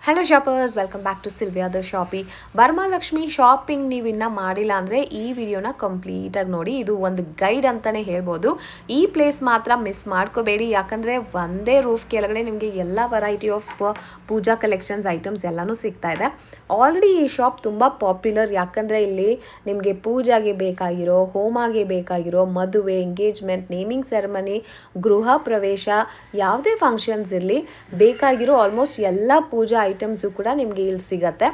Hello shoppers, welcome back to Sylvia the shoppy. Varamahalakshmi shopping ನೀವು ಇನ್ನೂ ಮಾಡಿಲ್ಲ ಅಂದರೆ ಈ ವಿಡಿಯೋನ ಕಂಪ್ಲೀಟಾಗಿ ನೋಡಿ. ಇದು ಒಂದು ಗೈಡ್ ಅಂತಲೇ ಹೇಳ್ಬೋದು. ಈ ಪ್ಲೇಸ್ ಮಾತ್ರ ಮಿಸ್ ಮಾಡ್ಕೋಬೇಡಿ, ಯಾಕಂದರೆ ಒಂದೇ ರೂಫ್ ಕೆಳಗಡೆ ನಿಮಗೆ ಎಲ್ಲ variety of puja collections items ಎಲ್ಲನೂ ಸಿಗ್ತಾ ಇದೆ. ಆಲ್ರೆಡಿ ಈ ಶಾಪ್ ತುಂಬ ಪಾಪ್ಯುಲರ್, ಯಾಕಂದರೆ ಇಲ್ಲಿ ನಿಮಗೆ ಪೂಜಾಗೆ ಬೇಕಾಗಿರೋ, ಹೋಮಾಗೆ ಬೇಕಾಗಿರೋ, ಮದುವೆ, ಎಂಗೇಜ್ಮೆಂಟ್, ನೇಮಿಂಗ್ ಸೆರೆಮನಿ, ಗೃಹ ಪ್ರವೇಶ, ಯಾವುದೇ ಫಂಕ್ಷನ್ಸ್ ಇರಲಿ ಬೇಕಾಗಿರೋ ಆಲ್ಮೋಸ್ಟ್ ಎಲ್ಲ ಪೂಜಾ ಐಟಮ್ಸು ಕೂಡ ನಿಮಗೆ ಇಲ್ಲಿ ಸಿಗತ್ತೆ.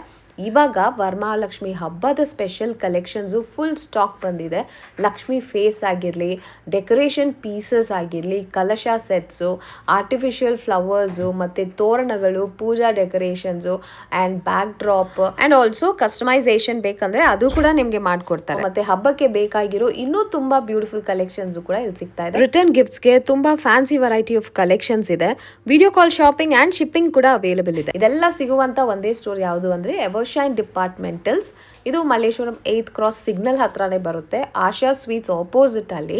ಇವಾಗ ವರಮಹಾಲಕ್ಷ್ಮಿ ಹಬ್ಬದ ಸ್ಪೆಷಲ್ ಕಲೆಕ್ಷನ್ಸು ಫುಲ್ ಸ್ಟಾಕ್ ಬಂದಿದೆ. ಲಕ್ಷ್ಮಿ ಫೇಸ್ ಆಗಿರಲಿ, ಡೆಕೋರೇಷನ್ ಪೀಸಸ್ ಆಗಿರಲಿ, ಕಲಶ ಸೆಟ್ಸು, ಆರ್ಟಿಫಿಷಿಯಲ್ ಫ್ಲವರ್ಸು ಮತ್ತು ತೋರಣಗಳು, puja decorations and backdrop and also customisation ಬೇಕಂದರೆ ಅದು ಕೂಡ ನಿಮಗೆ ಮಾಡಿಕೊಡ್ತಾರೆ. ಮತ್ತು ಹಬ್ಬಕ್ಕೆ ಬೇಕಾಗಿರೋ ಇನ್ನೂ ತುಂಬ ಬ್ಯೂಟಿಫುಲ್ ಕಲೆಕ್ಷನ್ಸು ಕೂಡ ಇಲ್ಲಿ ಸಿಗ್ತಾ ಇದೆ. ರಿಟರ್ನ್ ಗಿಫ್ಟ್ಸ್ಗೆ ತುಂಬ ಫ್ಯಾನ್ಸಿ ವೆರೈಟಿ ಆಫ್ ಕಲೆಕ್ಷನ್ಸ್ ಇದೆ. Video call shopping and shipping ಕೂಡ ಅವೈಲೇಬಲ್ ಇದೆ. ಇದೆಲ್ಲ ಸಿಗುವಂಥ ಒಂದೇ ಸ್ಟೋರ್ ಯಾವುದು ಅಂದರೆ ಎವರ್ಶೈನ್ ಡಿಪಾರ್ಟ್ಮೆಂಟಲ್ಸ್. ಇದು ಮಲ್ಲೇಶ್ವರಂ 8th ಕ್ರಾಸ್ ಸಿಗ್ನಲ್ ಹತ್ರನೇ ಬರುತ್ತೆ. ಆಶಾ ಸ್ವೀಟ್ಸ್ ಆಪೋಸಿಟ್ ಅಲ್ಲಿ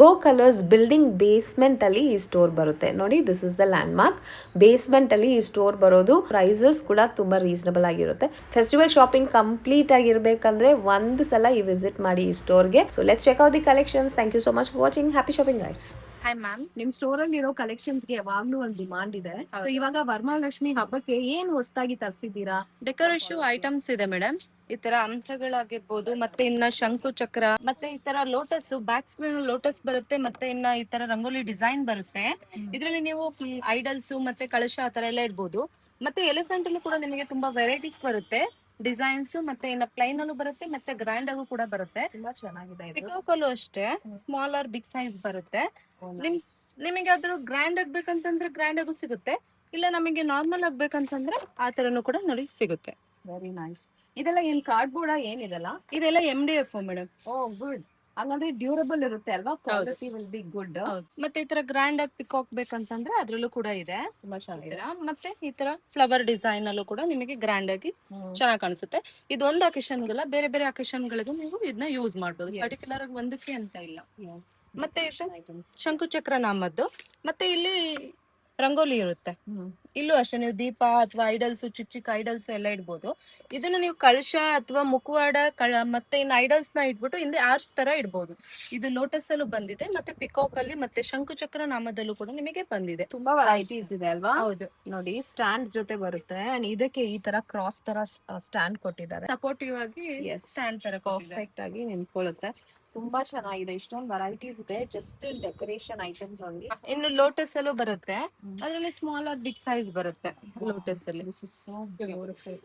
ಗೋ ಕಲರ್ಸ್ ಬಿಲ್ಡಿಂಗ್ ಬೇಸ್ಮೆಂಟ್ ಅಲ್ಲಿ ಈ ಸ್ಟೋರ್ ಬರುತ್ತೆ. ನೋಡಿ, this is the land mark. Basement ಅಲ್ಲಿ ಈ ಸ್ಟೋರ್ ಬರೋದು. ಪ್ರೈಸಸ್ ಕೂಡ ತುಂಬಾ ರೀಸನಬಲ್ ಆಗಿರುತ್ತೆ. ಫೆಸ್ಟಿವಲ್ ಶಾಪಿಂಗ್ ಕಂಪ್ಲೀಟ್ ಆಗಿರ್ಬೇಕಂದ್ರೆ ಒಂದು ಸಲ ಈ ವಿಸಿಟ್ ಮಾಡಿ ಈ ಸ್ಟೋರ್ಗೆ. So let's check out the collections. Thank you so much for watching. Happy shopping guys. Hi ma'am, ನಿಮ್ ಸ್ಟೋರ್ ಅಲ್ಲಿ ಇರೋ ಕಲೆಕ್ಷನ್ಸ್ ಗೆ ಯಾವಾಗ್ಲೂ ಒಂದು ಡಿಮಾಂಡ್ ಇದೆ. ಸೊ ಇವಾಗ ವರಮಹಾಲಕ್ಷ್ಮಿ ಹಬ್ಬಕ್ಕೆ ಏನ್ ಹೊಸದಾಗಿ ತರಿಸಿದ್ದೀರಾ? ಡೆಕೋರೇಷನ್ ಐಟಮ್ಸ್ ಇದೆ ಮೇಡಮ್. ಈ ತರ ಅಂಶಗಳಾಗಿರ್ಬೋದು, ಮತ್ತೆ ಇನ್ನ ಶಂಕು ಚಕ್ರ, ಮತ್ತೆ ಈ ತರ ಲೋಟಸ್, ಬ್ಯಾಕ್ ಸ್ಕ್ರೀನ್ ಲೋಟಸ್ ಬರುತ್ತೆ, ಮತ್ತೆ ಇನ್ನ ಈ ತರ ರಂಗೋಲಿ ಡಿಸೈನ್ ಬರುತ್ತೆ. ಇದ್ರಲ್ಲಿ ನೀವು ಐಡಲ್ಸ್ ಮತ್ತೆ ಕಳಶ ಆ ತರ ಎಲ್ಲ ಇಡ್ಬೋದು. ಮತ್ತೆ ಎಲಿಫೆಂಟ್ ಅಲ್ಲೂ ಕೂಡ ನಿಮಗೆ ತುಂಬಾ ವೆರೈಟೀಸ್ ಬರುತ್ತೆ, ಡಿಸೈನ್ಸ್. ಮತ್ತೆ ಇನ್ನ ಪ್ಲೈನ್ ಅಲ್ಲೂ ಬರುತ್ತೆ, ಮತ್ತೆ ಗ್ರ್ಯಾಂಡ್ ಆಗು ಕೂಡ ಬರುತ್ತೆ. ತುಂಬಾ ಚೆನ್ನಾಗಿದೆ. ಪಿಕಾಕ್ ಅಲ್ಲೂ ಅಷ್ಟೇ ಸ್ಮಾಲ್ ಆರ್ ಬಿಗ್ ಸೈಜ್ ಬರುತ್ತೆ. ನಿಮಗೆ ಅದ್ರ ಗ್ರ್ಯಾಂಡ್ ಆಗ್ಬೇಕಂತಂದ್ರೆ ಗ್ರ್ಯಾಂಡ್ ಆಗು ಸಿಗುತ್ತೆ, ಇಲ್ಲ ನಮಗೆ ನಾರ್ಮಲ್ ಆಗ್ಬೇಕಂತಂದ್ರೆ ಆ ತರನು ಕೂಡ ನೋಡಿ ಸಿಗುತ್ತೆ. Very nice. ಇದೆಲ್ಲ ಏನ್ ಕಾರ್ಡ್ಬೋರ್ಡ್ ಏನಿದೆಲ್ಲ? ಇದೆಲ್ಲ MDF ಮೇಡಮ್. ಓ ಗುಡ್. ಹಂಗಂದ್ರೆ ಡ್ಯೂರಬಲ್ ಇರುತ್ತೆ ಅಲ್ವಾ? Quality will be good. ಮತ್ತೆ ಈ ತರ ಗ್ರ್ಯಾಂಡ್ ಆಗಿ ಪಿಕಾಕ್ ಬೇಕಂತಂದ್ರೆ ಅದ್ರಲ್ಲೂ ಕೂಡ ಇದೆ. ತುಂಬಾ ಚೆನ್ನಾಗಿದೆ. ಮತ್ತೆ ಈ ತರ ಫ್ಲವರ್ ಡಿಸೈನ್ ಅಲ್ಲೂ ಕೂಡ ನಿಮಗೆ ಗ್ರ್ಯಾಂಡ್ ಆಗಿ ಚೆನ್ನಾಗಿ ಕಾಣಿಸುತ್ತೆ. ಇದು ಒಂದು ಅಕೇಶನ್ ಗಲ್ಲ, ಬೇರೆ ಬೇರೆ ಅಕೇಶನ್ ಗಳಿಗೂ ನೀವು ಇದನ್ನ ಯೂಸ್ ಮಾಡಬಹುದು. ಪರ್ಟಿಕ್ಯುಲರ್ ಆಗಿ ಒಂದಕ್ಕೆ ಅಂತ ಇಲ್ಲ. ಮತ್ತೆ ಶಂಕು ಚಕ್ರ ನಾಮದ್ದು. ಮತ್ತೆ ಇಲ್ಲಿ ರಂಗೋಲಿ ಇರುತ್ತೆ. ಇಲ್ಲೂ ಅಷ್ಟೇ ನೀವು ದೀಪ ಅಥವಾ ಐಡಲ್ಸ್, ಚಿಕ್ಕ ಚಿಕ್ಕ ಐಡಲ್ಸ್ ಎಲ್ಲ ಇಡ್ಬೋದು. ಇದನ್ನ ನೀವು ಕಳಶ ಅಥವಾ ಮುಖವಾಡ ಮತ್ತೆ ಇನ್ನು ಐಡಲ್ಸ್ ನ ಇಟ್ಬಿಟ್ಟು ಹಿಂದೆ ಆರ್ಚ್ ತರ ಇಡ್ಬೋದು. ಇದು ಲೋಟಸ್ ಅಲ್ಲೂ ಬಂದಿದೆ, ಮತ್ತೆ ಪಿಕಾಕ್ ಅಲ್ಲಿ, ಮತ್ತೆ ಶಂಕುಚಕ್ರ ನಾಮದಲ್ಲೂ ಕೂಡ ನಿಮಗೆ ಬಂದಿದೆ. ತುಂಬಾ ವೆರೈಟೀಸ್ ಇದೆ ಅಲ್ವಾ? ಹೌದು ನೋಡಿ, ಸ್ಟ್ಯಾಂಡ್ ಜೊತೆ ಬರುತ್ತೆ. ಇದಕ್ಕೆ ಈ ತರ ಕ್ರಾಸ್ ತರ ಸ್ಟ್ಯಾಂಡ್ ಕೊಟ್ಟಿದ್ದಾರೆ. ಸಪೋರ್ಟಿವ್ ಆಗಿ ಸ್ಟ್ಯಾಂಡ್ ತರ ಪರ್ಫೆಕ್ಟ್ ಆಗಿ ನಿಂತ್ಕೊಳ್ಳುತ್ತೆ. ತುಂಬಾ ಚೆನ್ನಾಗಿದೆ. ಇಷ್ಟೊಂದು ವೆರೈಟೀಸ್ ಇದೆ. Just decoration items only. ಇನ್ನು ಲೋಟಸ್ ಅಲ್ಲೂ ಬರುತ್ತೆ, ಅದರಲ್ಲಿ ಸ್ಮಾಲ್ ಆರ್ ಬಿಗ್ ಸೈಜ್ ಬರುತ್ತೆ ಲೋಟಸ್ ಅಲ್ಲಿ. This is so beautiful.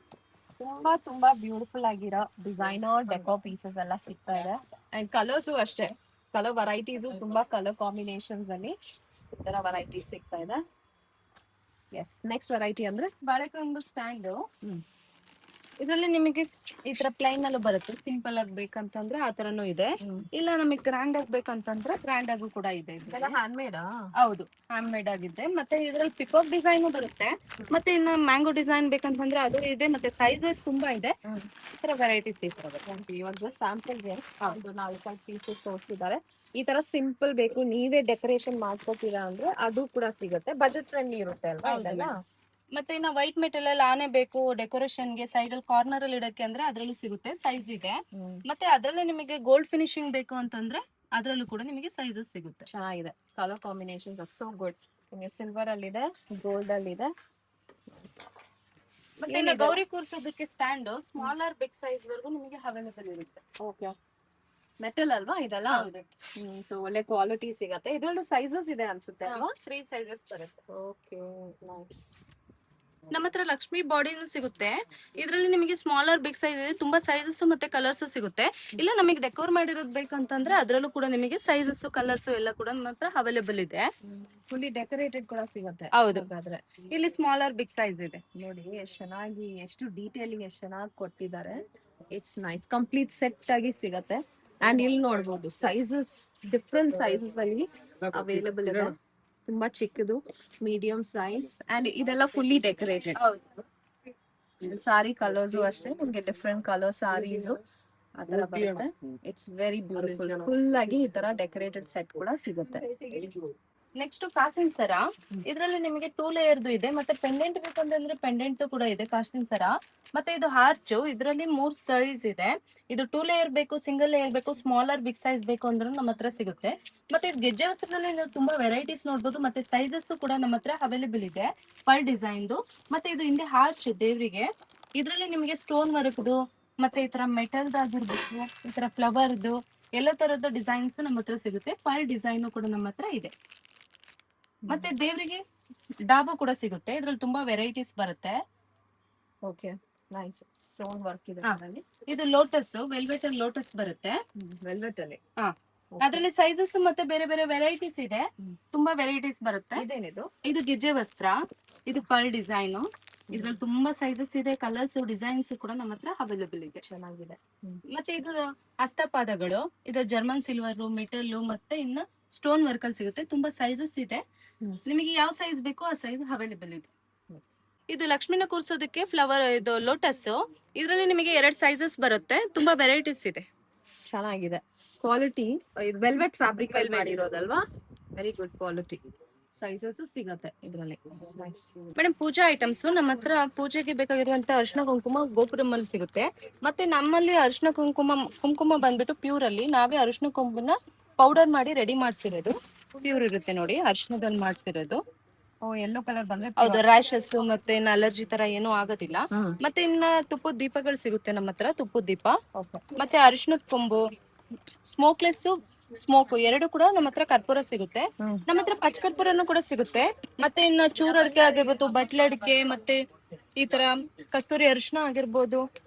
ತುಂಬಾ ತುಂಬಾ ಬ್ಯೂಟಿಫುಲ್ ಆಗಿರೋ ಡಿಸೈನರ್ ಡೆಕೋ ಪೀಸಸ್ ಎಲ್ಲ ಸಿಗ್ತಾ ಇದೆ. ಅಂಡ್ ಕಲರ್ಸು ಅಷ್ಟೇ, ಕಲರ್ ವೆರೈಟೀಸು ತುಂಬಾ ಕಲರ್ ಕಾಂಬಿನೇಷನ್ಸ್ ಅಲ್ಲಿ ಈ ತರ ವೆರೈಟೀಸ್ ಸಿಗ್ತಾ ಇದೆ. ಎಸ್, ನೆಕ್ಸ್ಟ್ ವೆರೈಟಿ ಅಂದ್ರೆ ಬಾಳೆಕಾಯಿ ಸ್ಟ್ಯಾಂಡ್. ಇದ್ರಲ್ಲಿ ನಿಮಗೆ ಈ ತರ ಪ್ಲೈನ್ ಅಲ್ಲೂ ಬರುತ್ತೆ. ಸಿಂಪಲ್ ಆಗಿ ಬೇಕಂತಂದ್ರೆ ಆ ತರನು ಇದೆ, ಇಲ್ಲ ನಮಗೆ ಗ್ರ್ಯಾಂಡ್ ಆಗಿ ಬೇಕಂತಂದ್ರೆ ಗ್ರ್ಯಾಂಡ್ ಆಗು ಕೂಡ ಇದೆ. Hand made? ಹೌದು, ಹ್ಯಾಂಡ್ ಮೇಡ್ ಆಗಿದೆ. ಮತ್ತೆ ಇದ್ರಲ್ಲಿ ಪಿಕಾಕ್ ಡಿಸೈನ್ ಬರುತ್ತೆ, ಮತ್ತೆ ಇನ್ನು ಮ್ಯಾಂಗೋ ಡಿಸೈನ್ ಬೇಕಂತಂದ್ರೆ ಅದು ಇದೆ. ಮತ್ತೆ ಸೈಜ್ ವೈಸ್ ತುಂಬಾ ಇದೆ, ಈ ತರ ವೆರೈಟೀಸ್ ಇರ್ತವೆ. ಇವಾಗ ಜಸ್ಟ್ ಸ್ಯಾಂಪಲ್ ಗೆ ಒಂದು 4-5 ಪೀಸಸ್ ತೋರಿಸಿದ್ದಾರೆ. ಈ ತರ ಸಿಂಪಲ್ ಬೇಕು, ನೀವೇ ಡೆಕೋರೇಷನ್ ಮಾಡ್ಕೋತೀರಾ ಅಂದ್ರೆ ಅದು ಕೂಡ ಸಿಗುತ್ತೆ. ಬಜೆಟ್ ಫ್ರೆಂಡ್ಲಿ ಇರುತ್ತೆ ಅಲ್ವಾ? ಮತ್ತೆ ಇನ್ನ ವೈಟ್ ಮೆಟಲ್ ಅಲ್ಲಿ ಆನೆ ಬೇಕು ಡೆಕೋರೇಷನ್ ಗೆ, ಸೈಡ್ ಅಲ್ಲಿ ಕಾರ್ನರ್ ಅಲ್ಲಿ ಇಡಕ್ಕೆ ಅಂದ್ರೆ ಅದ್ರಲ್ಲೂ ಸಿಗುತ್ತೆ, ಸೈಜ್ ಇದೆ. ಮತ್ತೆ ಅದ್ರಲ್ಲೇ ನಿಮಗೆ ಗೋಲ್ಡ್ ಫಿನಿಶಿಂಗ್ ಬೇಕು ಅಂತಂದ್ರೆ ಅದ್ರಲ್ಲೂ ಕೂಡ ನಿಮಗೆ ಸೈಜಸ್ ಸಿಗುತ್ತೆ. ಚೆನ್ನಾಗಿದೆ. Colour combination so good. ನಿಮಗೆ ಸಿಲ್ವರ್ ಅಲ್ಲಿ ಇದೆ, ಗೋಲ್ಡ್ ಅಲ್ಲಿ ಇದೆ. ಮತ್ತೆ ಇನ್ನು ಗೌರಿ ಕೂರ್ಸೋದಕ್ಕೆ stand small or big size ವರೆಗೂ ನಿಮಗೆ ಅವೈಲೇಬಲ್ ಇರುತ್ತೆ. ಓಕೆ, ಮೆಟಲ್ ಅಲ್ವಾ ಇದೆಲ್ಲ? ಹೌದು, ಒಳ್ಳೆ ಕ್ವಾಲಿಟಿ ಸಿಗತ್ತೆ. ಇದ್ರಲ್ಲೂ ಸೈಜಸ್ ಇದೆ ಅನ್ಸುತ್ತೆ ಅಲ್ವಾ? 3 ಸೈಜಸ್ ಬರುತ್ತೆ. Okay, nice. ನಮ್ಮ ಹತ್ರ ಲಕ್ಷ್ಮಿ ಬಾಡಿನೂ ಸಿಗುತ್ತೆ. ಇದ್ರಲ್ಲಿ ನಿಮಗೆ ಸ್ಮಾಲ್ ಆರ್ ಬಿಗ್ ಸೈಜ್ ಇದೆ, ತುಂಬಾ ಸೈಜಸ್ ಮತ್ತೆ ಕಲರ್ಸ್ ಸಿಗುತ್ತೆ. ಇಲ್ಲ ನಮಗೆ ಡೆಕೋರ್ ಮಾಡಿರೋದು ಬೇಕಂತಂದ್ರೆ ಅದ್ರಲ್ಲೂ ಕೂಡ ನಿಮಗೆ ಸೈಜಸ್, ಕಲರ್ಸ್ ಎಲ್ಲ ಕೂಡ ನಮ್ಮ ಹತ್ರ ಅವೈಲೇಬಲ್ ಇದೆ. ಫುಲ್ಲಿ ಡೆಕೋರೇಟೆಡ್ ಕೂಡ ಸಿಗುತ್ತೆ. ಹೌದು, ಇಲ್ಲಿ ಸ್ಮಾಲ್ ಆರ್ ಬಿಗ್ ಸೈಜ್ ಇದೆ. ನೋಡಿ ಎಷ್ಟು ಚೆನ್ನಾಗಿ, ಎಷ್ಟು ಡೀಟೇಲಿಂಗ್ ಎಷ್ಟು ಚೆನ್ನಾಗಿ ಕೊಟ್ಟಿದ್ದಾರೆ. It's nice. ಕಂಪ್ಲೀಟ್ ಸೆಟ್ ಆಗಿ ಸಿಗತ್ತೆ. ಅಂಡ್ ಇಲ್ಲಿ ನೋಡ್ಬೋದು ಸೈಜಸ್, ಡಿಫ್ರೆಂಟ್ ಸೈಜಸ್ ಅಲ್ಲಿ ಅವೈಲೇಬಲ್ ಇದೆ. ತುಂಬಾ ಚಿಕ್ಕದು, ಮೀಡಿಯಂ ಸೈಜ್, ಅಂಡ್ ಇದೆಲ್ಲ ಫುಲ್ಲಿ ಡೆಕೋರೇಟೆಡ್. ಸಾರಿ ಕಲರ್ಸು ಅಷ್ಟೇ, ನಿಮ್ಗೆ ಡಿಫ್ರೆಂಟ್ ಕಲರ್ ಸಾರೀಸ್ ಆ ತರ ಬರುತ್ತೆ. It's very beautiful. ಫುಲ್ ಆಗಿ ಈ ತರ ಡೆಕೋರೇಟೆಡ್ ಸೆಟ್ ಕೂಡ ಸಿಗುತ್ತೆ. ನೆಕ್ಸ್ಟ್ ಕಾಸಿನ ಸರ, ಇದ್ರಲ್ಲಿ ನಿಮಗೆ 2 ಲೇಯರ್ದು ಇದೆ, ಮತ್ತೆ ಪೆಂಡೆಂಟ್ ಬೇಕಂದ್ರೆ ಪೆಂಡೆಂಟ್ ಕೂಡ ಇದೆ ಕಾಸಿನ ಸರ. ಮತ್ತೆ ಇದು ಹಾರ್ಚ್, ಇದ್ರಲ್ಲಿ 3 ಸೈಜ್ ಇದೆ. ಇದು 2 ಲೇಯರ್ ಬೇಕು, ಸಿಂಗಲ್ ಲೇಯರ್ ಬೇಕು, ಸ್ಮಾಲರ್ ಬಿಗ್ ಸೈಜ್ ಬೇಕು ಅಂದ್ರೂ ನಮ್ಮ ಹತ್ರ ಸಿಗುತ್ತೆ. ಮತ್ತೆ ಇದು ಗೆಜ್ಜೆ ವಸ್ತ್ರದಲ್ಲಿ ನೀವು ತುಂಬಾ ವೆರೈಟೀಸ್ ನೋಡ್ಬೋದು, ಮತ್ತೆ ಸೈಜಸ್ ಕೂಡ ನಮ್ಮ ಹತ್ರ ಅವೈಲೇಬಲ್ ಇದೆ ಪರ್ ಡಿಸೈನ್ದು. ಮತ್ತೆ ಇದು ಹಿಂದೆ ಹಾರ್ಚ್ ದೇವರಿಗೆ, ಇದ್ರಲ್ಲಿ ನಿಮಗೆ ಸ್ಟೋನ್ ವರ್ಕ್ದು ಮತ್ತೆ ಈ ತರ ಮೆಟಲ್ದು ಆಗಿರ್ಬೇಕು, ಈ ತರ ಫ್ಲವರ್ದು ಎಲ್ಲ ತರದ ಡಿಸೈನ್ಸ್ ನಮ್ಮ ಹತ್ರ ಸಿಗುತ್ತೆ. ಪರ್ ಡಿಸೈನ್ ಕೂಡ ನಮ್ಮ ಹತ್ರ ಇದೆ. ಮತ್ತೆ ದೇವರಿಗೆ ಡಾಬು ಕೂಡ ಸಿಗುತ್ತೆ, ಇದ್ರಲ್ಲಿ ತುಂಬಾ ವೆರೈಟೀಸ್ ಬರುತ್ತೆ. Okay, nice. ಸ್ಟೋನ್ ವರ್ಕ್ ಇದೆ ಹಾ. ಅದರಲ್ಲಿ. ಇದು ಲೋಟಸ್, ವೆಲ್ವೆಟ್ ಲೋಟಸ್ ಬರುತ್ತೆ. ವೆಲ್ವೆಟ್ ಅಲ್ಲಿ. ಹಾ. ಅದ್ರಲ್ಲಿ ಸೈಜಸ್ ಮತ್ತೆ ಬೇರೆ ಬೇರೆ ವೆರೈಟೀಸ್ ಇದೆ, ತುಂಬಾ ವೆರೈಟೀಸ್ ಬರುತ್ತೆ. ಇದೇನಿದು? ಇದು ಗೆಜ್ಜೆ ವಸ್ತ್ರ, ಇದು ಪರ್ ಡಿಸೈನ್. ಇದ್ರಲ್ಲಿ ತುಂಬಾ ಸೈಜಸ್ ಇದೆ, ಕಲರ್ಸ್ ಡಿಸೈನ್ಸ್ ಕೂಡ ನಮ್ಮ ಹತ್ರ ಅವೈಲೇಬಲ್ ಇದೆ. ಚೆನ್ನಾಗಿದೆ. ಮತ್ತೆ ಇದು ಹಸ್ತಪಾದಗಳು, ಇದು ಜರ್ಮನ್ ಸಿಲ್ವರ್, ಮೆಟಲ್ ಮತ್ತೆ ಇನ್ನ ಸ್ಟೋನ್ ವರ್ಕ್ ಅಲ್ಲಿ ಸಿಗುತ್ತೆ. ತುಂಬಾ ಸೈಜಸ್ ಇದೆ, ನಿಮಗೆ ಯಾವ ಸೈಜ್ ಬೇಕೋ ಆ ಸೈಜ್ ಅವೈಲೇಬಲ್ ಇದೆ. ಇದು ಲಕ್ಷ್ಮಿನ ಕೂರ್ಸೋದಕ್ಕೆ ಫ್ಲವರ್, ಇದು ಲೋಟಸ್, ಇದ್ರಲ್ಲಿ ನಿಮಗೆ 2 ಸೈಜಸ್ ಬರುತ್ತೆ, ತುಂಬಾ ವೆರೈಟೀಸ್ ಇದೆ. ಚೆನ್ನಾಗಿದೆ ಕ್ವಾಲಿಟಿ. ಇದು ವೆಲ್ವೆಟ್ ಫ್ಯಾಬ್ರಿಕ್ ಅಲ್ಲಿ ಮಾಡಿರೋದಲ್ವಾ? Very good quality. ಸೈಜಸ್ ಸಿಗತ್ತೆ ಇದರಲ್ಲಿ. ಮೇಡಮ್, ಪೂಜಾ ಐಟಮ್ಸ್ ನಮ್ಮ ಹತ್ರ ಪೂಜೆಗೆ ಬೇಕಾಗಿರುವಂತ ಅರಿಶಿನ ಕುಂಕುಮ ಗೋಪುರಮಲ್ಲಿ ಸಿಗುತ್ತೆ. ಮತ್ತೆ ನಮ್ಮಲ್ಲಿ ಅರಿಶಿನ ಕುಂಕುಮ ಬಂದ್ಬಿಟ್ಟು ಪ್ಯೂರ್ ಅಲ್ಲಿ ನಾವೇ ಅರಿಶಿನ ಕುಂಕುಮನ ಪೌಡರ್ ಮಾಡಿ ರೆಡಿ ಮಾಡ್ಸಿರೋದು. ಪ್ಯೂರ್ ಇರುತ್ತೆ ನೋಡಿ, ಅರಿಶಿನದಲ್ಲಿ ಮಾಡ್ಸಿರೋದು. ಯೆಲ್ಲೋ ಕಲರ್ ಬಂದ್ರೆ ಹೌದು, ರ್ಯಾಶಸ್ ಮತ್ತೆ ಅಲರ್ಜಿ ತರ ಏನೂ ಆಗೋದಿಲ್ಲ. ಮತ್ತೆ ಇನ್ನ ತುಪ್ಪದ ದೀಪಗಳು ಸಿಗುತ್ತೆ ನಮ್ಮ ಹತ್ರ, ತುಪ್ಪದ ದೀಪ ಮತ್ತೆ ಅರಿಶಿನದ ಕೊಂಬು, ಸ್ಮೋಕ್ಲೆಸ್, ಸ್ಮೋಕ್ ಎರಡು ಕೂಡ ನಮ್ಮ ಹತ್ರ ಕರ್ಪೂರ ಸಿಗುತ್ತೆ. ನಮ್ಮ ಹತ್ರ ಪಚ್ಚ ಕರ್ಪೂರನು ಕೂಡ ಸಿಗುತ್ತೆ. ಮತ್ತೆ ಇನ್ನ ಚೂರಡಿಕೆ ಆಗಿರ್ಬೋದು, ಬಟ್ಲಡಿಕೆ, ಮತ್ತೆ ಈ ತರ ಕಸ್ತೂರಿ ಅರಿಶಿನ ಆಗಿರ್ಬೋದು,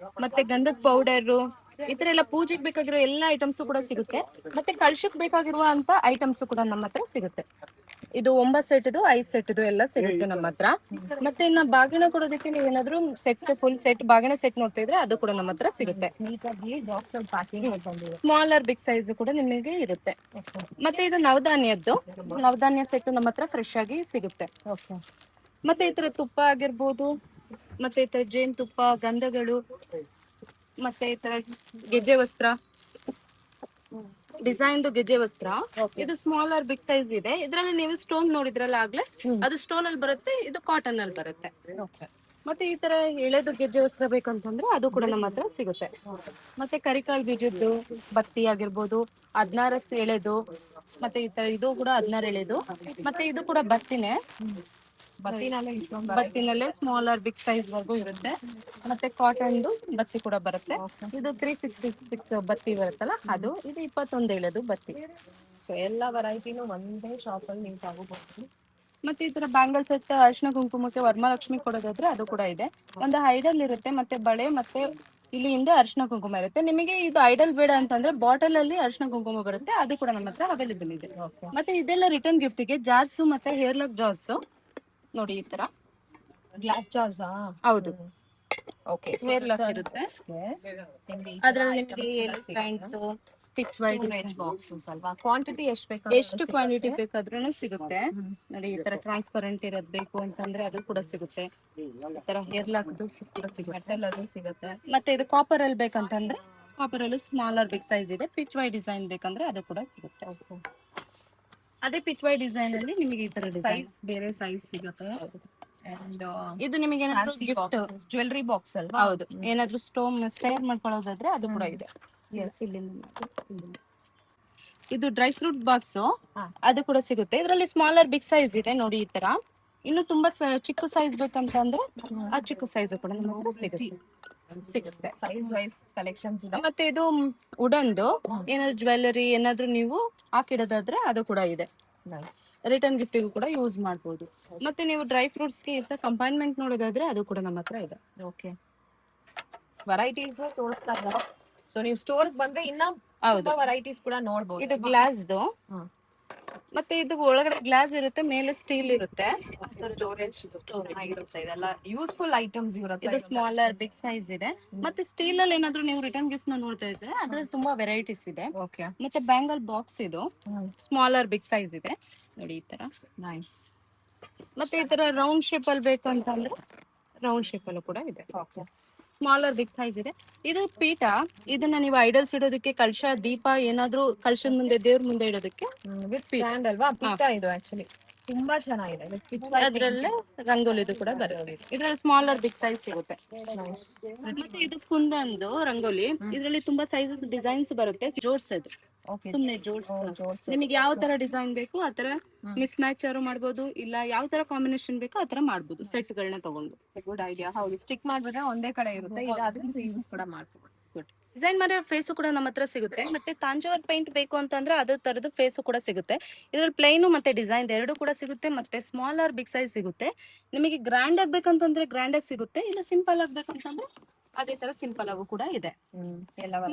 ಮತ್ತೆ ಗಂಧದ ಪೌಡರ್, ಈ ತರ ಎಲ್ಲ ಪೂಜೆಗೆ ಬೇಕಾಗಿರೋ ಎಲ್ಲಾ ಐಟಮ್ಸ್ ಕೂಡ ಸಿಗುತ್ತೆ. ಮತ್ತೆ ಕಳ್ಶಕ್ ಬೇಕಾಗಿರುವಂತ ಐಟಮ್ಸ್ ಕೂಡ ನಮ್ಮ ಹತ್ರ ಸಿಗುತ್ತೆ. ಇದು 9 ಸೆಟ್ದು 5 ಸೆಟ್ದು ಎಲ್ಲ ಸಿಗುತ್ತೆ ನಮ್ಮ ಹತ್ರ. ಮತ್ತೆ ಇನ್ನ ಬಾಗಿನ ಕೊಡೋದಕ್ಕೆ ನೀವು ಏನಾದ್ರು ಸೆಟ್, ಫುಲ್ ಸೆಟ್ ಬಾಗಿನ ಸೆಟ್ ನೋಡ್ತಾ ಇದ್ರೆ ಅದು ಕೂಡ ನಮ್ಮ ಹತ್ರ ಸಿಗುತ್ತೆ. ಸ್ಮಾಲರ್ ಬಿಗ್ ಸೈಜ್ ಕೂಡ ನಿಮಗೆ ಇರುತ್ತೆ. ಮತ್ತೆ ಇದು ನವಧಾನ್ಯದ್ದು, ನವಧಾನ್ಯ ಸೆಟ್ ನಮ್ಮ ಹತ್ರ ಫ್ರೆಶ್ ಆಗಿ ಸಿಗುತ್ತೆ. ಮತ್ತೆ ಈ ತರ ತುಪ್ಪ ಆಗಿರ್ಬೋದು, ಮತ್ತೆ ಈ ತರ ಜೇನ್ ತುಪ್ಪ, ಗಂಧಗಳು, ಮತ್ತೆ ಈ ತರ ಗೆಜ್ಜೆ ವಸ್ತ್ರ, ಡಿಸೈನ್ ಗೆಜ್ಜೆ ವಸ್ತ್ರ. ಇದು ಸ್ಮಾಲರ್ ಬಿಗ್ ಸೈಜ್ ಇದೆ. ಇದ್ರಲ್ಲಿ ನೀವು ಸ್ಟೋನ್ ನೋಡಿದ್ರಲ್ಲ ಆಗ್ಲೇ, ಅದು ಸ್ಟೋನ್ ಅಲ್ಲಿ ಬರುತ್ತೆ, ಇದು ಕಾಟನ್ ಅಲ್ಲಿ ಬರುತ್ತೆ. ಮತ್ತೆ ಈ ತರ ಎಳೆದು ಗೆಜ್ಜೆ ವಸ್ತ್ರ ಬೇಕಂತಂದ್ರೆ ಅದು ಕೂಡ ನಮ್ಮ ಹತ್ರ ಸಿಗುತ್ತೆ. ಮತ್ತೆ ಕರಿಕಾಳು ಬೀಜದ್ದು ಬತ್ತಿ ಆಗಿರ್ಬೋದು, 16 ಎಳೆದು, ಮತ್ತೆ ಈ ತರ ಇದು ಕೂಡ 16 ಎಳೆದು, ಮತ್ತೆ ಇದು ಕೂಡ ಬತ್ತಿನೇ. ಬತ್ತಿನಲ್ಲೇ ಸ್ಮಾಲರ್ ಬಿಗ್ ಸೈಜ್ ವರ್ಗು ಇರುತ್ತೆ. ಮತ್ತೆ ಕಾಟನ್ ಬತ್ತಿ ಕೂಡ ಬರುತ್ತೆ. ಇದು 366 ಬತ್ತಿ ಬರುತ್ತಲ್ಲ ಅದು. ಇದು 21 ಎಳೆದು ಬತ್ತಿ. ಸೊ ಎಲ್ಲ ವೆರೈಟಿನೂ ಒಂದೇ ಶಾಪ್ ಅಲ್ಲಿ ನೀವು ತಗೋಬಹುದು. ಮತ್ತೆ ಈ ತರ ಬ್ಯಾಂಗಲ್ ಸೆಟ್ ಅರಿಶಿನ ಕುಂಕುಮಕ್ಕೆ ವರಮಹಾಲಕ್ಷ್ಮಿ ಕೊಡೋದಾದ್ರೆ ಅದು ಕೂಡ ಇದೆ. ಒಂದು ಐಡಲ್ ಇರುತ್ತೆ, ಮತ್ತೆ ಬಳೆ, ಮತ್ತೆ ಇಲ್ಲಿ ಹಿಂದೆ ಅರಿಶಿನ ಕುಂಕುಮ ಇರುತ್ತೆ. ನಿಮಗೆ ಇದು ಐಡಲ್ ಬೇಡ ಅಂತಂದ್ರೆ ಬಾಟಲ್ ಅಲ್ಲಿ ಅರಿಶಿನ ಕುಂಕುಮ ಬರುತ್ತೆ, ಅದು ಕೂಡ ನಮ್ಮ ಹತ್ರ ಅವೈಲೇಬಲ್ ಇದೆ. ಮತ್ತೆ ಇದೆಲ್ಲ ರಿಟರ್ನ್ ಗಿಫ್ಟ್ ಗೆ ಜಾರ್ಸ್ ಮತ್ತೆ ಹೇರ್ ಲಾಕ್ ಜಾರ್ಸ್ ನೋಡಿ, ಈ ತರ ಗ್ಲಾಸ್ ಜಾರ್ಸ್. ಹೌದು, ಓಕೆ. ಹೇರ್ ಲಾಕ್ ಇರುತ್ತೆ. ಅದ್ರಲ್ಲಿ ನಿಮಗೆ ಎಲಿಫೆಂಟ್, ಪಿಚ್ ವೈಟ್ ಬಾಕ್ಸಸ್ ಅಲ್ವಾ? ಕ್ವಾಂಟಿಟಿ ಎಷ್ಟು ಬೇಕು? ಎಷ್ಟು ಕ್ವಾಂಟಿಟಿ ಬೇಕಾದ್ರೂ ಸಿಗುತ್ತೆ ನೋಡಿ. ಈ ತರ ಟ್ರಾನ್ಸ್ಪರೆಂಟ್ ಇರೋದ್ ಬೇಕು ಅಂತಂದ್ರೆ ಅದು ಕೂಡ ಸಿಗುತ್ತೆ. ಈ ತರ ಹೇರ್ ಲಾಕ್ ಕೂಡ ಸಿಗುತ್ತೆ, ಅದು ಸಿಗುತ್ತೆ. ಮತ್ತೆ ಇದು ಕಾಪರ್ ಅಲ್ಲಿ ಬೇಕಂತಂದ್ರೆ ಕಾಪರ್ ಅಲ್ಲಿ ಸ್ಮಾಲರ್ ಬಿಗ್ ಸೈಜ್ ಇದೆ. ಪಿಚ್ ವೈ ಡಿಸೈನ್ ಬೇಕಂದ್ರೆ ಅದು ಕೂಡ ಸಿಗುತ್ತೆ. ಅದೇ ಪಿಚ್ ವೈ ಡಿಸೈನ್ ಅಲ್ಲಿ ನಿಮಗೆ ಈ ತರ ಸೈಜ್ ಬೇರೆ ಸೈಜ್ ಸಿಗುತ್ತೆ. ಅಂಡ್ ಇದು ನಿಮಗೆ ಏನಾದ್ರು ಗಿಫ್ಟ್ ಜ್ಯುವೆಲ್ಲರಿ ಬಾಕ್ಸ್ ಅಲ್ವಾ? ಹೌದು, ಏನಾದ್ರು ಸ್ಟೋನ್ ಸ್ಟೇರ್ ಮಾಡ್ಕೊಳ್ಳೋದಾದ್ರೆ ಅದು ಕೂಡ ಇದೆ. ಇದು ಡ್ರೈ ಫ್ರೂಟ್ ಬಾಕ್ಸ್, ಅದು ಕೂಡ ಸಿಗುತ್ತೆ. ಇದರಲ್ಲಿ ಸ್ಮಾಲರ್ ಬಿಗ್ ಸೈಜ್ ಇದೆ ನೋಡಿ. ಈ ತರ ಇನ್ನು ತುಂಬಾ ಚಿಕ್ಕ ಸೈಜ್ ಬೇಕಂತಂದ್ರೆ ಆ ಚಿಕ್ಕ ಸೈಜ್ ಕೂಡ ನಮಗೆ ಸಿಗುತ್ತೆ. ಸೈಜ್ ವೈಸ್ ಕಲೆಕ್ಷನ್ಸ್ ಇದೆ. ಮತ್ತೆ ಇದು ವುಡನ್ದು ಏನಾದ್ರು ಜ್ಯುವೆಲ್ಲರಿ ಏನಾದ್ರು ನೀವು ಹಾಕಿಡೋದಾದ್ರೆ ಅದು ಕೂಡ ಇದೆ. ರಿಟರ್ನ್ ಗಿಫ್ಟಿಗೂ ಕೂಡ ಯೂಸ್ ಮಾಡಬಹುದು. ಮತ್ತೆ ನೀವು ಡ್ರೈ ಫ್ರೂಟ್ಸ್ಗೆ ಇರ್ತ ಕಂಪಾರ್ಟ್ಮೆಂಟ್ ನೋಡೋದಾದ್ರೆ ಅದು ಕೂಡ ನಮ್ಮ ಹತ್ರ ಇದೆ. ಓಕೆ, ವೆರೈಟೀಸ್ ತೋರಿಸ್ತಾ ಇದ್ದಾರೆ. ಸೊ ನೀವು ಸ್ಟೋರ್ ಬಂದ್ರೆ ಇನ್ನ ವೆರೈಟೀಸ್ ಕೂಡ ನೋಡಬಹುದು. ಇದು ಗ್ಲಾಸ್ದು, ಮತ್ತೆ ಇದು ಒಳಗಡೆ ಗ್ಲಾಸ್ ಇರುತ್ತೆ, ಮೇಲೆ ಸ್ಟೀಲ್ ಇರುತ್ತೆ. ಸ್ಟೋರೇಜ್ ಇರುತ್ತೆ. ಇದೆಲ್ಲ ಯೂಸ್ಫುಲ್ ಐಟಮ್ಸ್ ಇರುತ್ತೆ. ಇದು ಸ್ಮಾಲರ್ ಬಿಗ್ ಸೈಜ್ ಇದೆ. ಮತ್ತೆ ಸ್ಟೀಲ್ ಅಲ್ಲಿ ಏನಾದ್ರು ನೀವು ರಿಟರ್ನ್ ಗಿಫ್ಟ್ ನ ನೋಡ್ತಾ ಇದ್ರೆ ಅದ್ರಲ್ಲಿ ತುಂಬಾ ವೆರೈಟೀಸ್ ಇದೆ. ಓಕೆ. ಮತ್ತೆ ಬ್ಯಾಂಗಲ್ ಬಾಕ್ಸ್ ಇದು ಸ್ಮಾಲರ್ ಬಿಗ್ ಸೈಜ್ ಇದೆ ನೋಡಿ, ಈ ತರ ನೈಸ್. ಮತ್ತೆ ಈ ತರ ರೌಂಡ್ ಶೇಪ್ ಅಲ್ಲಿ ಬೇಕು ಅಂತಂದ್ರೆ ರೌಂಡ್ ಶೇಪ್ ಅಲ್ಲೂ ಕೂಡ ಇದೆ. ಸ್ಮಾಲರ್ ಬಿಗ್ ಸೈಜ್ ಇದೆ. ಇದು ಪೀಠ, ಇದನ್ನ ನೀವು ಐಡಲ್ಸ್ ಇಡೋದಕ್ಕೆ, ಕಲಶ ದೀಪ ಏನಾದ್ರೂ ಕಲಶದ ಮುಂದೆ ದೇವ್ರ ಮುಂದೆ ಇಡೋದಕ್ಕೆ ವಿತ್ ಸ್ಟ್ಯಾಂಡ್ ಅಲ್ವಾ ಪೀಠ ಇದು ಆಕ್ಚುಲಿ ತುಂಬಾ ಚೆನ್ನಾಗಿದೆ. ಅದ್ರಲ್ಲೇ ರಂಗೋಲಿದು ಕೂಡ ಬರುತ್ತೆ. ಇದ್ರಲ್ಲಿ ಸ್ಮಾಲರ್ ಬಿಗ್ ಸೈಜ್ ಸಿಗುತ್ತೆ. ಮತ್ತೆ ಇದು ಕುಂದಂದು ರಂಗೋಲಿ, ಇದ್ರಲ್ಲಿ ತುಂಬಾ ಸೈಜಸ್ ಡಿಸೈನ್ಸ್ ಬರುತ್ತೆ. ಜೋಡ್ಸೋದು, ಸುಮ್ನೆ ಜೋಡ್ಸ್ ನಿಮಗೆ ಯಾವ ತರ ಡಿಸೈನ್ ಬೇಕು ಆ ತರ ಮಿಸ್ ಮ್ಯಾಚ್ ಮಾಡ್ಬೋದು, ಇಲ್ಲ ಯಾವ ತರ ಕಾಂಬಿನೇಷನ್ ಬೇಕು ಆ ತರ ಮಾಡ್ಬೋದು ಸೆಟ್ ಗಳನ್ನ ತಗೊಂಡು. Good idea. ಹೌದು, ಸ್ಟಿಕ್ ಮಾಡಿದ್ರೆ ಒಂದೇ ಕಡೆ ಇರುತ್ತೆ, ಇದಾದ್ರಿಂದ ಯೂಸ್ ಕೂಡ ಮಾಡ್ಕೋಬಹುದು. ಡಿಸೈನ್ ಮಾಡಿರೋ ಫೇಸು ಕೂಡ ನಮ್ಮ ಹತ್ರ ಸಿಗುತ್ತೆ. ಮತ್ತೆ ತಾಂಜಾವೂರ್ ಪೇಂಟ್ ಬೇಕು ಅಂತಂದ್ರೆ ಅದೇ ತರದ ಫೇಸು ಕೂಡ ಸಿಗುತ್ತೆ. ಇದ್ರಲ್ಲಿ ಪ್ಲೈನು ಮತ್ತೆ ಡಿಸೈನ್ ಎರಡು ಕೂಡ ಸಿಗುತ್ತೆ. ಮತ್ತೆ ಸ್ಮಾಲ್ ಆರ್ ಬಿಗ್ ಸೈಜ್ ಸಿಗುತ್ತೆ. ನಿಮಗೆ ಗ್ರ್ಯಾಂಡ್ ಆಗ್ಬೇಕಂತಂದ್ರೆ ಗ್ರ್ಯಾಂಡ್ ಆಗಿ ಸಿಗುತ್ತೆ, ಇಲ್ಲ ಸಿಂಪಲ್ ಆಗ್ಬೇಕಂತಂದ್ರೆ ಅದೇ ತರ ಸಿಂಪಲ್ ಆಗು ಕೂಡ ಇದೆ.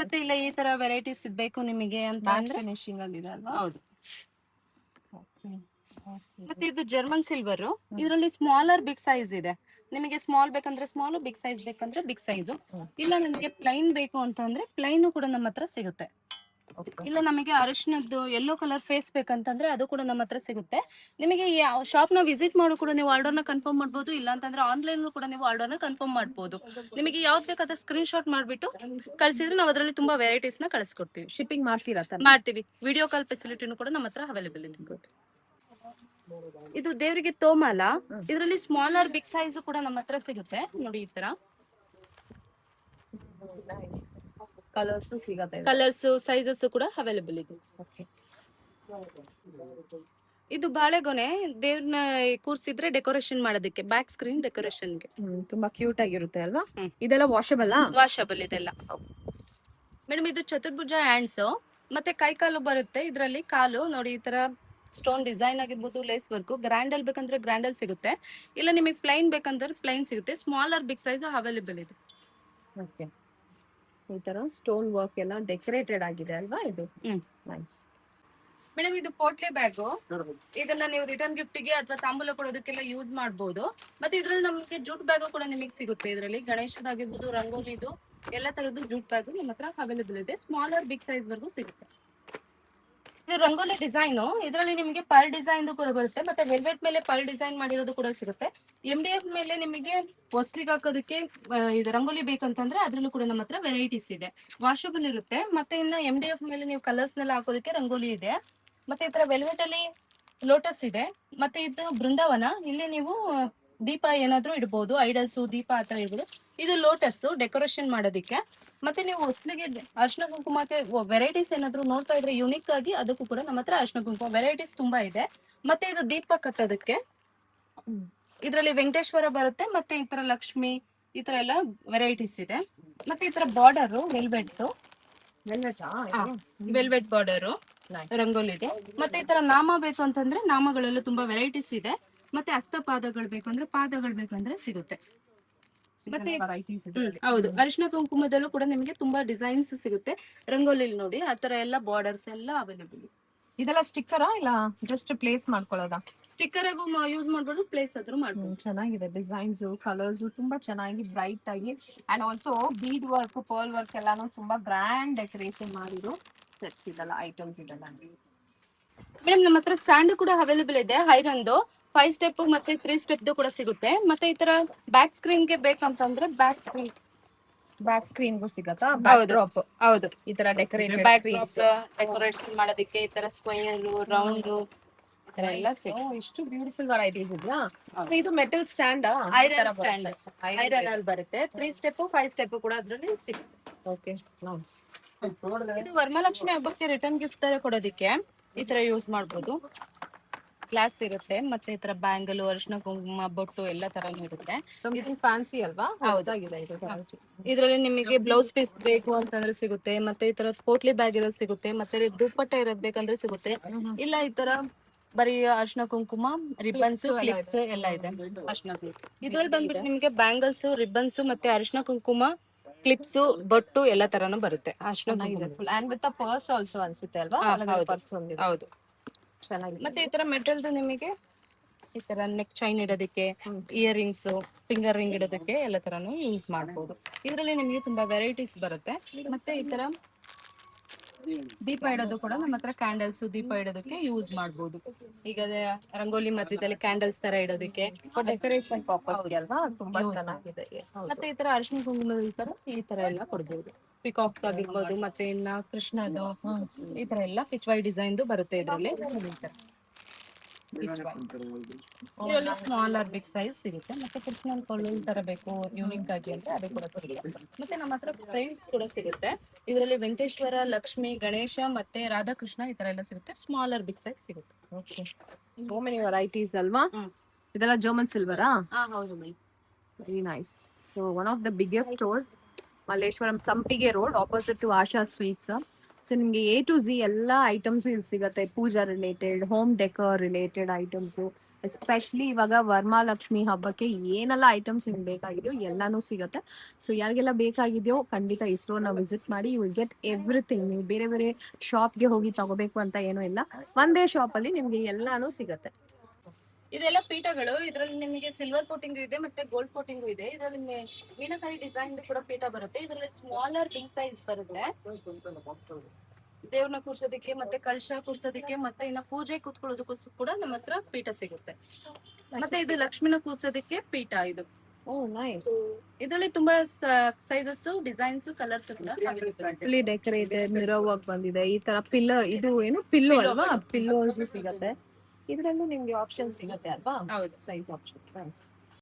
ಮತ್ತೆ ಇಲ್ಲ ಈ ತರ ವೆರೈಟೀಸ್ ಬೇಕು ನಿಮಗೆ ಅಂತ ಅಂದ್ರೆ ಫಿನಿಶಿಂಗ್ ಅಲ್ಲಿ ಇದೆ ಅಲ್ವಾ? ಹೌದು. ಮತ್ತೆ ಇದು ಜರ್ಮನ್ ಸಿಲ್ವರ್, ಇದರಲ್ಲಿ ಸ್ಮಾಲರ್ ಬಿಗ್ ಸೈಜ್ ಇದೆ. ನಿಮಗೆ ಸ್ಮಾಲ್ ಬೇಕಂದ್ರೆ ಸ್ಮಾಲ್, ಬಿಗ್ ಸೈಜ್ ಬೇಕಂದ್ರೆ ಬಿಗ್ ಸೈಜ್. ಇಲ್ಲ ನಿಮಗೆ ಪ್ಲೈನ್ ಬೇಕು ಅಂತಂದ್ರೆ ಪ್ಲೈನ್ ಕೂಡ ನಮ್ಮ ಹತ್ರ ಸಿಗುತ್ತೆ. ಇಲ್ಲ ನಮಗೆ ಅರಿಶಿನದ್ದು ಯೆಲ್ಲೋ ಕಲರ್ ಫೇಸ್ ಬೇಕಂತಂದ್ರೆ ಅದು ಕೂಡ ನಮ್ಮ ಹತ್ರ ಸಿಗುತ್ತೆ. ನಿಮಗೆ ಶಾಪ್ ನ ವಿಸಿಟ್ ಮಾಡು ಕೂಡ ನೀವು ಆರ್ಡರ್ ನ ಕನ್ಫರ್ಮ್ ಮಾಡಬಹುದು, ಇಲ್ಲ ಅಂತಂದ್ರೆ ಆನ್ಲೈನ್ ಕೂಡ ನೀವು ಆರ್ಡರ್ ನ ಕನ್ಫರ್ಮ್ ಮಾಡಬಹುದು. ನಿಮಗೆ ಯಾವ್ದು ಬೇಕಾದ ಸ್ಕ್ರೀನ್ ಶಾಟ್ ಮಾಡ್ಬಿಟ್ಟು ಕಳ್ಸಿದ್ರೆ ನಾವು ಅದರಲ್ಲಿ ತುಂಬಾ ವೆರೈಟೀಸ್ ನ ಕಳ್ಸಿಕೊಡ್ತೀವಿ. ಶಿಪ್ಪಿಂಗ್ ಮಾಡ್ತೀರಾ? ಮಾಡ್ತೀವಿ. ವಿಡಿಯೋ ಕಾಲ್ ಫೆಸಿಲಿಟಿನೂ ಕೂಡ ನಮ್ಮ ಹತ್ರ ಅವೈಲೇಬಲ್ ಇದೆ. ಇದು ದೇವರಿಗೆ ತೋಮಾಲ, ಇದರಲ್ಲಿ ಸ್ಮಾಲರ್ ಬಿಗ್ ಸೈಜ್ ಕೂಡ ನಮ್ಮ ಹತ್ರ ಸಿಗುತ್ತೆ. ನೋಡಿ ಈ ತರ ಕಲರ್ಸ್ ಸಿಗುತ್ತೆ, ಕಲರ್ಸ್ ಸೈಜಸ್ ಕೂಡ ಅವೈಲೇಬಲ್ ಇದೆ. ಇದು ಬಾಳೆಗೊನೆ ದೇವ್ರನ್ನ ಕೂರ್ಸಿದ್ರೆ ಡೆಕೋರೇಷನ್ ಮಾಡೋದಕ್ಕೆ, ಬ್ಯಾಕ್ ಸ್ಕ್ರೀನ್ ಡೆಕೋರೇಷನ್ಗೆ ತುಂಬಾ ಕ್ಯೂಟ್ ಆಗಿರುತ್ತೆ ಅಲ್ವಾ? ಇದೆಲ್ಲ ವಾಷಬಲ್? ವಾಷಬಲ್ ಇದೆಲ್ಲ. ಮೇಡಮ್ ಇದು ಚತುರ್ಭುಜ ಹ್ಯಾಂಡ್ಸ್, ಮತ್ತೆ ಕೈ ಕಾಲು ಬರುತ್ತೆ. ಇದರಲ್ಲಿ ಕಾಲು ನೋಡಿ ಈ ತರ ಸ್ಟೋನ್ ಡಿಸೈನ್ ಆಗಿರ್ಬೋದು, ಲೇಸ್ ವರ್ಕ್. ಗ್ರ್ಯಾಂಡ್ ಅಲ್ಲಿ ಬೇಕಂದ್ರೆ ಗ್ರ್ಯಾಂಡ್ ಅಲ್ಲಿ ಸಿಗುತ್ತೆ, ಇಲ್ಲ ನಿಮಗೆ ಪ್ಲೈನ್ ಬೇಕಂದ್ರೆ ಪ್ಲೈನ್ ಸಿಗುತ್ತೆ. ಸ್ಮಾಲರ್ ಬಿಗ್ ಸೈಜ್ ಅವೈಲೇಬಲ್ ಇದೆ. ಈ ತರ ಸ್ಟೋನ್ ವರ್ಕ್ ಎಲ್ಲ ಡೆಕೋರೇಟೆಡ್ ಆಗಿದೆ ಅಲ್ವಾ ಇದು? ನೈಸ್. ಮೇಡಮ್ ಇದು ಪೋಟ್ಲೆ ಬ್ಯಾಗ್, ಇದನ್ನ ನೀವು ರಿಟರ್ನ್ ಗಿಫ್ಟ್ ಗೆ ಅಥವಾ ತಾಂಬೂಲ ಕೊಡೋದಕ್ಕೆಲ್ಲ ಯೂಸ್ ಮಾಡಬಹುದು. ಮತ್ತೆ ಇದ್ರಲ್ಲಿ ನಮಗೆ ಜೂಟ್ ಬ್ಯಾಗ್ ಕೂಡ ನಿಮಗೆ ಸಿಗುತ್ತೆ. ಇದರಲ್ಲಿ ಗಣೇಶದಾಗಿರ್ಬೋದು, ರಂಗೋಲಿದು ಎಲ್ಲ ತರದ್ದು ಜೂಟ್ ಬ್ಯಾಗ್ ನಮ್ಮ ಹತ್ರ ಅವೈಲೇಬಲ್ ಇದೆ. ಸ್ಮಾಲರ್ ಬಿಗ್ ಸೈಜ್ ವರ್ಗೂ ಸಿಗುತ್ತೆ. ಇದು ರಂಗೋಲಿ ಡಿಸೈನ್, ಇದರಲ್ಲಿ ನಿಮಗೆ ಪರ್ಲ್ ಡಿಸೈನ್ ಕೂಡ ಬರುತ್ತೆ. ಮತ್ತೆ ವೆಲ್ವೆಟ್ ಮೇಲೆ ಪರ್ಲ್ ಡಿಸೈನ್ ಮಾಡಿರೋದು ಕೂಡ ಸಿಗುತ್ತೆ. MDF ಮೇಲೆ ನಿಮಗೆ ಹೊಸ್ಲಿಗೆ ಹಾಕೋದಕ್ಕೆ ಇದು ರಂಗೋಲಿ ಬೇಕಂತಂದ್ರೆ ಅದ್ರಲ್ಲೂ ಕೂಡ ನಮ್ಮ ಹತ್ರ ವೆರೈಟೀಸ್ ಇದೆ. ವಾಷಬಲ್ ಇರುತ್ತೆ. ಮತ್ತೆ ಇನ್ನ MDF ಮೇಲೆ ನೀವು ಕಲರ್ಸ್ ನೆಲ್ಲ ಹಾಕೋದಕ್ಕೆ ರಂಗೋಲಿ ಇದೆ. ಮತ್ತೆ ಈ ತರ ವೆಲ್ವೆಟ್ ಅಲ್ಲಿ ಲೋಟಸ್ ಇದೆ. ಮತ್ತೆ ಇದು ಬೃಂದಾವನ, ಇಲ್ಲಿ ನೀವು ದೀಪ ಏನಾದ್ರೂ ಇಡಬಹುದು, ಐಡಲ್ಸ್ ದೀಪ ಆತರ ಇಡಬಹುದು. ಇದು ಲೋಟಸ್ ಡೆಕೋರೇಷನ್ ಮಾಡೋದಿಕ್ಕೆ. ಮತ್ತೆ ನೀವು ಹೊಸ್ಲಿಗೆ ಅರ್ಶಿನ ಕುಂಕುಮಕ್ಕೆ ವೆರೈಟೀಸ್ ಏನಾದ್ರು ನೋಡ್ತಾ ಇದ್ರೆ ಯುನಿಕ್ ಆಗಿ, ಅದಕ್ಕೂ ಕೂಡ ನಮ್ಮ ಹತ್ರ ಅರ್ಶಿನ ಕುಂಕುಮ ವೆರೈಟೀಸ್ ತುಂಬಾ ಇದೆ. ಮತ್ತೆ ಇದು ದೀಪ ಕಟ್ಟೋದಕ್ಕೆ, ಇದ್ರಲ್ಲಿ ವೆಂಕಟೇಶ್ವರ ಬರುತ್ತೆ. ಮತ್ತೆ ಈ ತರ ಲಕ್ಷ್ಮಿ, ಈ ತರ ಎಲ್ಲ ವೆರೈಟೀಸ್ ಇದೆ. ಮತ್ತೆ ಈ ತರ ಬಾರ್ಡರ್ ವೆಲ್ವೆಟ್ ಬಾರ್ಡರ್ ರಂಗೋಲಿ ಇದೆ. ಮತ್ತೆ ಈ ತರ ನಾಮ ಬೇಕು ಅಂತಂದ್ರೆ ನಾಮಗಳಲ್ಲೂ ತುಂಬಾ ವೆರೈಟೀಸ್ ಇದೆ. ಮತ್ತೆ ಹಸ್ತಪಾದಗಳು ಬೇಕು ಅಂದ್ರೆ ಪಾದಗಳು ಬೇಕಂದ್ರೆ ಸಿಗುತ್ತೆ. ಮತ್ತೆ ಹೌದು, ಅರಿಶಿನ ಕುಂಕುಮದಲ್ಲೂ ಕೂಡ ನಿಮಗೆ ತುಂಬಾ ಡಿಸೈನ್ಸ್ ಸಿಗುತ್ತೆ. ರಂಗೋಲಿ ನೋಡಿ ಆ ತರ ಎಲ್ಲ ಬಾರ್ಡರ್ಸ್ ಎಲ್ಲ ಅವೈಲೇಬಲ್. ಇದೆಲ್ಲ ಸ್ಟಿಕ್ಕರ್ ಇಲ್ಲ ಜಸ್ಟ್ ಪ್ಲೇಸ್ ಮಾಡ್ಕೊಳ್ಳೋದಾ? ಸ್ಟಿಕ್ಕರ್ ಆಗು ಯೂಸ್ ಮಾಡ್ಬೋದು, ಪ್ಲೇಸ್ ಆದ್ರೂ ಮಾಡ್ಬೋದು. ಚೆನ್ನಾಗಿದೆ ಡಿಸೈನ್ಸ್, ಕಲರ್ಸ್ ತುಂಬಾ ಚೆನ್ನಾಗಿ ಬ್ರೈಟ್ ಆಗಿ. And also bead work, pearl work ಎಲ್ಲಾನು ತುಂಬಾ ಗ್ರ್ಯಾಂಡ್ ಡೆಕೋರೇಷನ್ ಮಾಡಿರೋ ಸೆಟ್ಸ್ ಇದೆಲ್ಲ, ಐಟಮ್ಸ್ ಇದೆಲ್ಲ. ಮೇಡಮ್ ನಮ್ಮ ಹತ್ರ ಸ್ಟ್ಯಾಂಡ್ ಕೂಡ ಅವೈಲೇಬಲ್ ಇದೆ. ಐರನ್ದು 5 ಸ್ಟೆಪ್ ಮತ್ತೆ 3 ಸ್ಟೆಪ್ ಕೂಡ ಸಿಗುತ್ತೆ. ಮತ್ತೆ ಈ ತರ ಬ್ಯಾಕ್ ಸ್ಕ್ರೀನ್ ಗೆ ಬೇಕಂತಂದ್ರೆ ಬ್ಯಾಕ್ ಸ್ಕ್ರೀನ್ಗೂ ಸಿಗತ್ತಾ? ಹೌದು, ಈ ತರ ಡೆಕೋರೇಟೆಡ್ ಡೆಕೋರೇಷನ್ ಮಾಡೋದಕ್ಕೆ ಈ ತರ ಸ್ಕ್ವೇರ್, ರೌಂಡ್ ಎಲ್ಲ ಸಿಗುತ್ತೆ. ಇಷ್ಟು ಬ್ಯೂಟಿಫುಲ್ ವೆರೈಟೀಸ್ ಇದೆಯಾ? ಇದು ಮೆಟಲ್ ಸ್ಟ್ಯಾಂಡ್, ಐರನ್ ಅಲ್ಲಿ ಬರುತ್ತೆ. 3 ಸ್ಟೆಪ್ 5 ಸ್ಟೆಪ್ ಕೂಡ ಅದ್ರಲ್ಲಿ ಸಿಗುತ್ತೆ. Okay, nice. ಇದು ವರಮಹಾಲಕ್ಷ್ಮಿ ಹಬ್ಬಕ್ಕೆ ರಿಟರ್ನ್ ಗಿಫ್ಟ್ ತರ ಕೊಡೋದಕ್ಕೆ ಈ ತರ ಯೂಸ್ ಮಾಡ್ಬೋದು. ಗ್ಲಾಸ್ ಇರುತ್ತೆ. ಮತ್ತೆ ಈ ತರ ಬ್ಯಾಂಗಲ್, ಅರಿಶಿನ ಕುಂಕುಮ, ಬೊಟ್ಟು ಎಲ್ಲ ತರಾನು ಇರುತ್ತೆ. ಫ್ಯಾನ್ಸಿ ಅಲ್ವಾ? ಹೌದಾಗಿದೆ. ಇದ್ರಲ್ಲಿ ನಿಮಗೆ ಬ್ಲೌಸ್ ಪೀಸ್ ಬೇಕು ಅಂತಂದ್ರೆ ಸಿಗುತ್ತೆ. ಮತ್ತೆ ಈ ತರ ಪೋಟ್ಲಿ ಬ್ಯಾಗ್ ಇರೋದು ಸಿಗುತ್ತೆ. ಮತ್ತೆ ದುಪ್ಪಟ್ಟ ಇರೋದ್ ಬೇಕಂದ್ರೆ ಸಿಗುತ್ತೆ. ಇಲ್ಲ ಈ ತರ ಬರೀ ಅರಿಶಿನ ಕುಂಕುಮ, ರಿಬ್ಬನ್ಸ್, ಕ್ಲಿಪ್ಸ್ ಎಲ್ಲ ಇದೆ. ಅರಿಶಿನ ಇದ್ರಲ್ಲಿ ಬಂದ್ಬಿಟ್ಟು ನಿಮಗೆ ಬ್ಯಾಂಗಲ್ಸ್, ರಿಬ್ಬನ್ಸ್, ಮತ್ತೆ ಅರಿಶಿನ ಕುಂಕುಮ, ಕ್ಲಿಪ್ಸ್, ಬೊಟ್ಟು ಎಲ್ಲ ತರಾನು ಬರುತ್ತೆ. ಪರ್ಸ್ ಆಲ್ಸೋ ಅನ್ಸುತ್ತೆ ಅಲ್ವಾ? ಹೌದು, ಚೆನ್ನಾಗಿದೆ. ಮತ್ತೆ ಈ ತರ ಮೆಟಲ್ ನಿಮಗೆ ಈ ತರ ನೆಕ್ ಚೈನ್ ಇಡೋದಕ್ಕೆ, ಇಯರಿಂಗ್ಸ್, ಫಿಂಗರ್ ರಿಂಗ್ ಇಡೋದಕ್ಕೆ ಎಲ್ಲ ತರಾನು ಯೂಸ್ ಮಾಡಬಹುದು. ಇದರಲ್ಲಿ ನಿಮಗೆ ತುಂಬಾ ವೆರೈಟೀಸ್ ಬರುತ್ತೆ. ಮತ್ತೆ ಈ ತರ ದೀಪ ಇಡೋದು ಕೂಡ ನಮ್ಮ ಹತ್ರ ಕ್ಯಾಂಡಲ್ಸ್ ದೀಪ ಇಡೋದಕ್ಕೆ ಯೂಸ್ ಮಾಡ್ಬೋದು. ಈಗ ರಂಗೋಲಿ ಮಧ್ಯದಲ್ಲಿ ಕ್ಯಾಂಡಲ್ಸ್ ತರ ಇಡೋದಕ್ಕೆ ಡೆಕೋರೇಷನ್ ಪರ್ಪಸ್ಗೆ ಅಲ್ವಾ, ತುಂಬಾ Use ಚೆನ್ನಾಗಿದೆ. ಮತ್ತೆ ಈ ತರ ಅರಿಶಿನ ಕುಂಕುಮದ ಈ ತರ ಎಲ್ಲ ಕೊಡ್ಬೋದು. ಪಿಕಾಕ್ ಆಗಿರ್ಬೋದು, ಮತ್ತೆ ಇನ್ನ ಕೃಷ್ಣದು ಈ ತರ ಎಲ್ಲ ಪಿಚ್ವಾಯ್ ಡಿಸೈನ್ ಬರುತ್ತೆ ಇದ್ರಲ್ಲಿ. ಇದರಲ್ಲಿ ಸ್ಮಾಲ್ ಆರ್ ಬಿಗ್ ಸೈಜ್ ಸಿಗುತ್ತೆ. ಮತ್ತೆ ಕೃಷ್ಣನ್ ಕೊಳ್ಳಲ್ ತರ ಬೇಕು ಯೂನಿಕ್ ಆಗಿ ಅಂದ್ರೆ ಅದು ಕೂಡ ಸಿಗುತ್ತೆ. ಮತ್ತೆ ನಮ್ಮ ಹತ್ರ ಫ್ರೇಮ್ಸ್ ಕೂಡ ಸಿಗುತ್ತೆ. ಇದರಲ್ಲಿ ವೆಂಕಟೇಶ್ವರ, ಲಕ್ಷ್ಮಿ, ಗಣೇಶ ಮತ್ತೆ ರಾಧಾಕೃಷ್ಣ ಈ ತರ ಎಲ್ಲ ಸಿಗುತ್ತೆ. ಸ್ಮಾಲ್ ಆರ್ ಬಿಗ್ ಸೈಜ್ ಸಿಗುತ್ತೆ. ಸೋ ಮೆನಿ ವೆರೈಟೀಸ್ ಅಲ್ವಾ. ಇದೆಲ್ಲ ಜರ್ಮನ್ ಸಿಲ್ವರಾ? ಹೌದು ಮೈ. Very nice. So one of the biggest stores, Malleshwaram Sampige road, opposite to Asha sweets. So ನಿಮ್ಗೆ A to Z ಎಲ್ಲ ಐಟಮ್ಸ್ ಇಲ್ಲಿ ಸಿಗುತ್ತೆ. Puja related, home decor related items, especially ಇವಾಗ ವರಮಹಾಲಕ್ಷ್ಮಿ ಹಬ್ಬಕ್ಕೆ ಏನೆಲ್ಲ ಐಟಮ್ಸ್ ನಿಮ್ಗೆ ಬೇಕಾಗಿದೆಯೋ ಎಲ್ಲಾನು ಸಿಗುತ್ತೆ. ಸೊ ಯಾರಿಗೆಲ್ಲ ಬೇಕಾಗಿದೆಯೋ ಖಂಡಿತ ಈ ಸ್ಟೋರ್ನ ವಿಸಿಟ್ ಮಾಡಿ. You will get everything. ನೀವು ಬೇರೆ ಬೇರೆ ಶಾಪ್ಗೆ ಹೋಗಿ ತಗೋಬೇಕು ಅಂತ ಏನೂ ಇಲ್ಲ, ಒಂದೇ ಶಾಪಲ್ಲಿ ನಿಮ್ಗೆ ಎಲ್ಲಾನು ಸಿಗುತ್ತೆ. ಇದೆಲ್ಲ ಪೀಠಗಳು. ಇದರಲ್ಲಿ ನಿಮಗೆ ಸಿಲ್ವರ್ ಕೋಟಿಂಗ್ ಇದೆ ಮತ್ತೆ ಗೋಲ್ಡ್ ಕೋಟಿಂಗ್ ಇದೆ. ಇದರಲ್ಲಿ ಮೀನಕರಿ ಡಿಸೈನ್ ಕೂಡ ಪೀಠ ಬರುತ್ತೆ. ಇದರಲ್ಲಿ ಸ್ಮಾಲರ್ ಬಿಗ್ ಸೈಜ್ ಬರುತ್ತೆ. ದೇವ್ರನ್ನ ಕೂರ್ಸೋದಕ್ಕೆ ಮತ್ತೆ ಕಳಶ ಕೂರ್ಸೋದಕ್ಕೆ ಮತ್ತೆ ಇನ್ನ ಪೂಜೆ ಕೂತ್ಕೊಳ್ಳೋದಕ್ಕೂ ಕೂಡ ನಮ್ಮ ಹತ್ರ ಪೀಠ ಸಿಗುತ್ತೆ. ಮತ್ತೆ ಇದು ಲಕ್ಷ್ಮಿನ ಕೂರ್ಸೋದಕ್ಕೆ ಪೀಠ ಇದು. ನೈಸ್. ಇದರಲ್ಲಿ ತುಂಬಾ ಸೈಜಸ್, ಡಿಸೈನ್ಸ್, ಕಲರ್ಸ್ ಕೂಡ ಫುಲ್ಲಿ ಡೆಕೋರೇಟೆಡ್ ಮಿರರ್ ವರ್ಕ್ ಬಂದಿದೆ. ಈ ತರ ಇದು ಏನು ಪಿಲ್ಲೋ ಅಲ್ವಾ, ಪಿಲ್ಲೋಸ್ ಸಿಗುತ್ತೆ. ಇದರಲ್ಲೂ ನಿಮ್ಗೆ ಆಪ್ಷನ್ ಸಿಗುತ್ತೆ ಅಲ್ವಾ, ಹೌದು. Size option. ನೈಸ್.